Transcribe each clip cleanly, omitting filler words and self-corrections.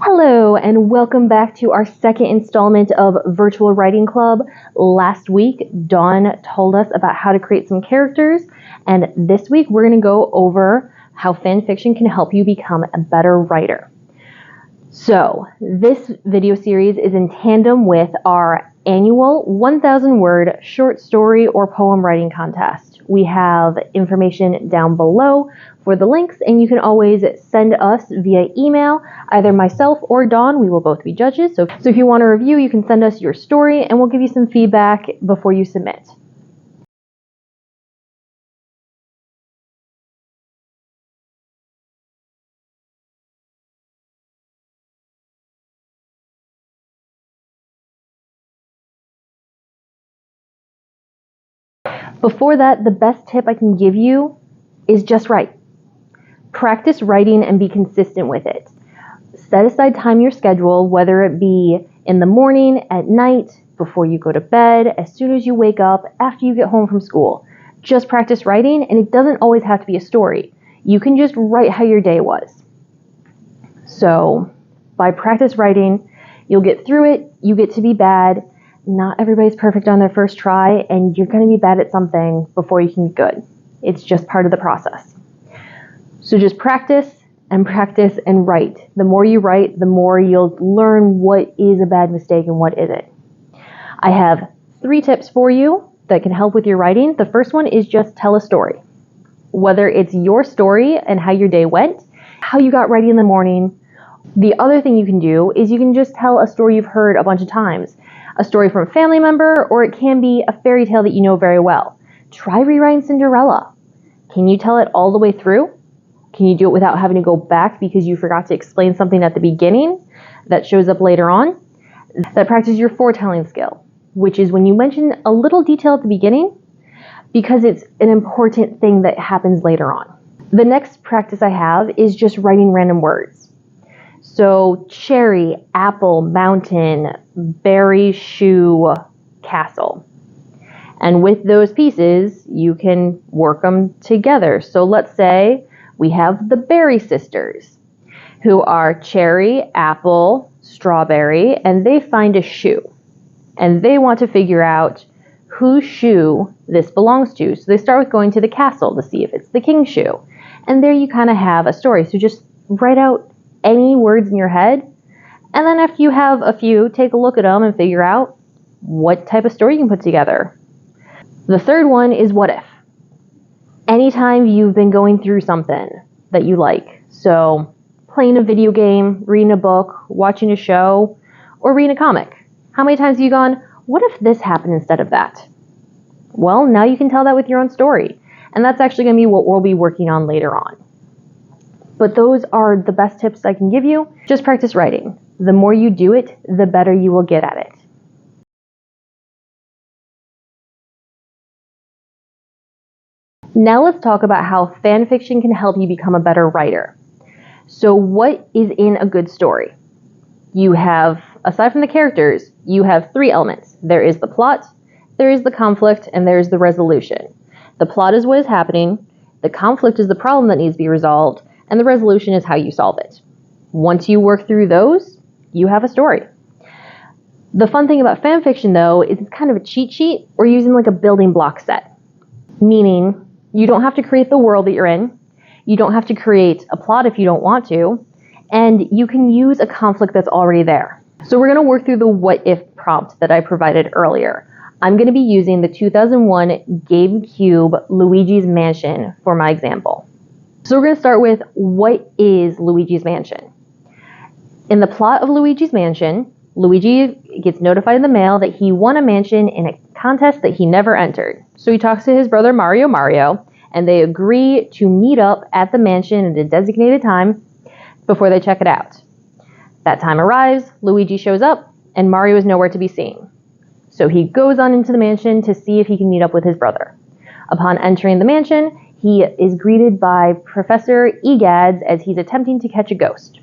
Hello, and welcome back to our second installment of Virtual Writing Club. Last week, Dawn told us about how to create some characters, and this week we're going to go over how fanfiction can help you become a better writer. So, this video series is in tandem with our annual 1,000-word short story or poem writing contest. We have information down below for the links, and you can always send us via email, either myself or Dawn. We will both be judges. So if you want a review, you can send us your story, and we'll give you some feedback before you submit. Before that, the best tip I can give you is just write. Practice writing and be consistent with it. Set aside time in your schedule, whether it be in the morning, at night, before you go to bed, as soon as you wake up, after you get home from school. Just practice writing, and it doesn't always have to be a story. You can just write how your day was. So, by practice writing, you'll get through it, you get to be bad. Not everybody's perfect on their first try, and you're going to be bad at something before you can get good. It's just part of the process. So just practice and write. The more you write, the more you'll learn what is a bad mistake and what isn't. I have 3 tips for you that can help with your writing. The first one is just tell a story. Whether it's your story and how your day went, how you got ready in the morning. The other thing you can do is you can just tell a story you've heard a bunch of times. A story from a family member, or it can be a fairy tale that you know very well. Try rewriting Cinderella. Can you tell it all the way through? Can you do it without having to go back because you forgot to explain something at the beginning that shows up later on? That practices your foretelling skill, which is when you mention a little detail at the beginning because it's an important thing that happens later on. The next practice I have is just writing random words. So cherry, apple, mountain, berry, shoe, castle. And with those pieces, you can work them together. So let's say we have the Berry sisters, who are cherry, apple, strawberry, and they find a shoe. And they want to figure out whose shoe this belongs to. So they start with going to the castle to see if it's the king's shoe. And there you kind of have a story. So just write out any words in your head. And then after you have a few, take a look at them and figure out what type of story you can put together. The third one is what if. Anytime you've been going through something that you like, so playing a video game, reading a book, watching a show, or reading a comic, how many times have you gone, what if this happened instead of that? Well, now you can tell that with your own story. And that's actually going to be what we'll be working on later on. But those are the best tips I can give you. Just practice writing. The more you do it, the better you will get at it. Now let's talk about how fanfiction can help you become a better writer. So what is in a good story? You have, aside from the characters, you have 3 elements. There is the plot, there is the conflict, and there is the resolution. The plot is what is happening, the conflict is the problem that needs to be resolved, and the resolution is how you solve it. Once you work through those, you have a story. The fun thing about fanfiction, though, is it's kind of a cheat sheet. We're using like a building block set, meaning you don't have to create the world that you're in. You don't have to create a plot if you don't want to. And you can use a conflict that's already there. So we're going to work through the what if prompt that I provided earlier. I'm going to be using the 2001 GameCube Luigi's Mansion for my example. So we're going to start with what is Luigi's Mansion? In the plot of Luigi's Mansion, Luigi gets notified in the mail that he won a mansion in a contest that he never entered. So he talks to his brother Mario, and they agree to meet up at the mansion at a designated time before they check it out. That time arrives, Luigi shows up, and Mario is nowhere to be seen. So he goes on into the mansion to see if he can meet up with his brother. Upon entering the mansion, he is greeted by Professor Egads as he's attempting to catch a ghost.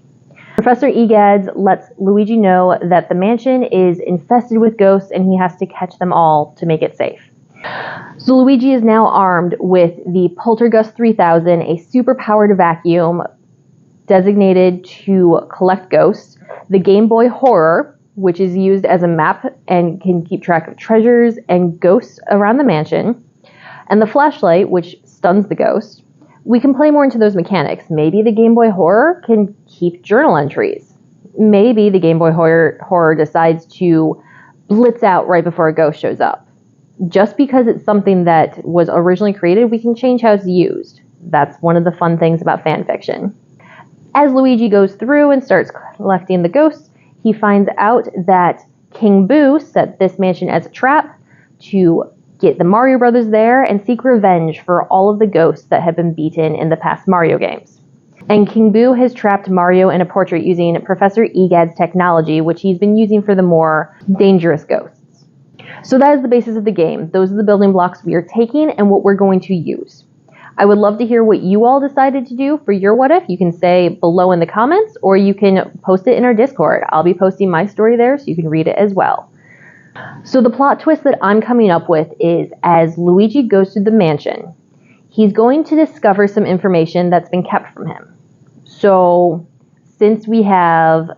Professor Egads lets Luigi know that the mansion is infested with ghosts and he has to catch them all to make it safe. So Luigi is now armed with the Poltergust 3000, a super-powered vacuum designated to collect ghosts, the Game Boy Horror, which is used as a map and can keep track of treasures and ghosts around the mansion, and the flashlight, which stuns the ghost. We can play more into those mechanics. Maybe the Game Boy Horror can keep journal entries. Maybe the Game Boy Horror decides to blitz out right before a ghost shows up. Just because it's something that was originally created, we can change how it's used. That's one of the fun things about fan fiction. As Luigi goes through and starts collecting the ghosts, he finds out that King Boo set this mansion as a trap to get the Mario Brothers there and seek revenge for all of the ghosts that have been beaten in the past Mario games. And King Boo has trapped Mario in a portrait using Professor Egad's technology, which he's been using for the more dangerous ghosts. So that is the basis of the game. Those are the building blocks we are taking and what we're going to use. I would love to hear what you all decided to do for your what if. You can say below in the comments, or you can post it in our Discord. I'll be posting my story there so you can read it as well. So the plot twist that I'm coming up with is, as Luigi goes through the mansion, he's going to discover some information that's been kept from him. So since we have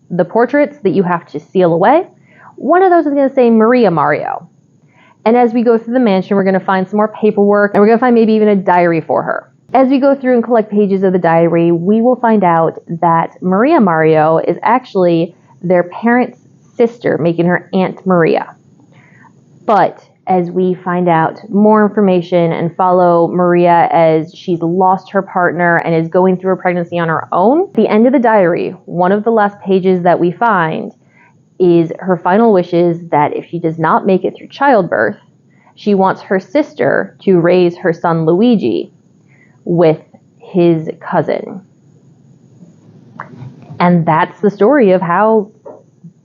the portraits that you have to seal away, one of those is going to say Maria Mario. And as we go through the mansion, we're going to find some more paperwork, and we're going to find maybe even a diary for her. As we go through and collect pages of the diary, we will find out that Maria Mario is actually their parents' sister, making her Aunt Maria. But as we find out more information and follow Maria as she's lost her partner and is going through a pregnancy on her own, at the end of the diary, one of the last pages that we find is her final wishes that if she does not make it through childbirth, she wants her sister to raise her son Luigi with his cousin. And that's the story of how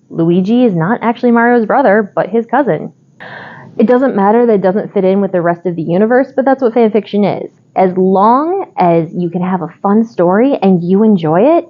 Luigi is not actually Mario's brother, but his cousin. It doesn't matter that it doesn't fit in with the rest of the universe, but that's what fanfiction is. As long as you can have a fun story and you enjoy it,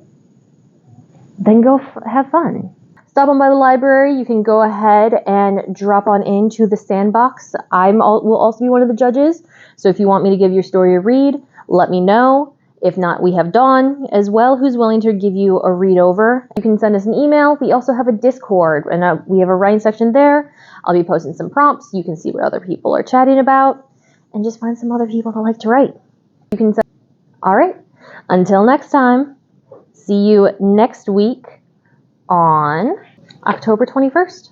then go have fun. Stop on by the library. You can go ahead and drop on into the sandbox. Will also be one of the judges. So if you want me to give your story a read, let me know. If not, we have Dawn as well, who's willing to give you a read over. You can send us an email. We also have a Discord, and we have a writing section there. I'll be posting some prompts. You can see what other people are chatting about, and just find some other people that like to write. You can send. All right. Until next time. See you next week on October 21st.